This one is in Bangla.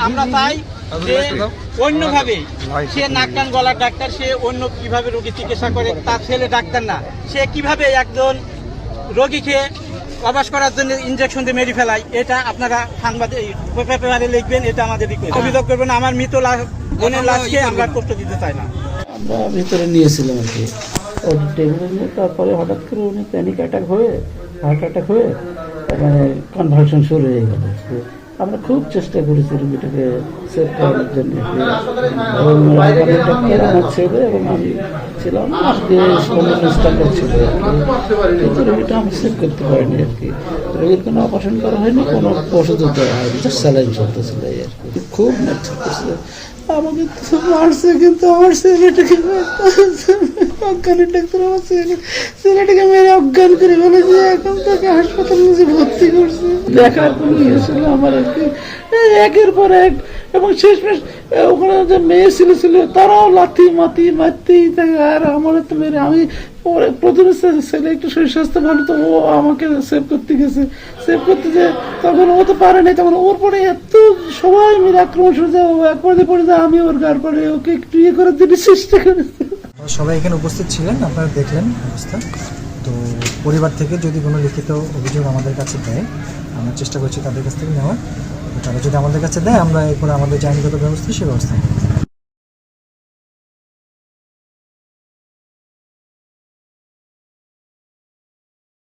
আমরা তাই যে অন্যভাবে সে নাক কান গলার ডাক্তার, সে অন্য কিভাবে রোগী চিকিৎসা করে, তার ছেলে ডাক্তার না, সে কিভাবে একজন রোগীকে অবাস করার জন্য ইনজেকশন দিয়ে মেরে ফেলায়, এটা আপনারা সাংবাদিক পেপারে লিখবেন, এটা আমাদের অভিযোগ করবেন। আমার মৃত বোনের লাশকে আমরা কষ্ট দিতে চাই না। আমরা ভিতরে নিয়েছিলাম আর কি ওর টেবিলে নিয়ে, তারপরে হঠাৎ করে উনি প্যানিক অ্যাটাক হয়ে হার্ট অ্যাটাক হয়ে মানে কনভালশন শুরু হয়ে গেল। আমরা খুব চেষ্টা করেছি রুগীটাকে সেভ করানোর জন্য, এবং আমার ছেলে এবং আমি ছিলাম, অন্যান্য স্টাফরা ছিল, কিন্তু রুগীটা আমি সেভ করতে পারিনি আর কি। রোগীর কোনো অপারেশন করা হয়নি, কোনো ওষুধও দেওয়া হয়নি, জাস্ট স্যালাইন চলতেছিল এই আর কি। খুব মারছে আমাকে মারছে, কিন্তু আমার ছেলেটাকে অজ্ঞানের ডাক্তার আমার ছেলেটাকে মেরে অজ্ঞান করে ফেলেছে। এখন তাকে হাসপাতালে নিয়ে ভর্তি করছে। দেখার কোনো ইয়ে ছিল আমার আর কি, একের পর এক। এবং শেষমেশ ওখানে যে মেয়ে ছিল তারাও লাথি মারতেই থাকে। আর আমার তো মেরে আমি প্রথমে ছেলে একটু শরীর স্বাস্থ্য ভালো, তো ও আমাকে সেভ করতে গেছে, সেভ করতে যে তখন ও তো পারে নাই, তখন ওর পরে এত সবাই মিলে আক্রমণ শুরু যায়, ও এক পর্যায়ে পড়ে যায়, আমি ওর গার পরে ওকে একটু ইয়ে করার জন্য চেষ্টা করেছি। সবাই এখানে উপস্থিত ছিলেন, আপনারা দেখলেন অবস্থা। তো পরিবার থেকে যদি কোনো লিখিত অভিযোগ আমাদের কাছে দেয়, আমরা চেষ্টা করছি তাদের কাছ থেকে নেওয়ার। তারা যদি আমাদের কাছে দেয়, আমরা এরপরে আমাদের যে আইনগত ব্যবস্থা সে ব্যবস্থা নেব।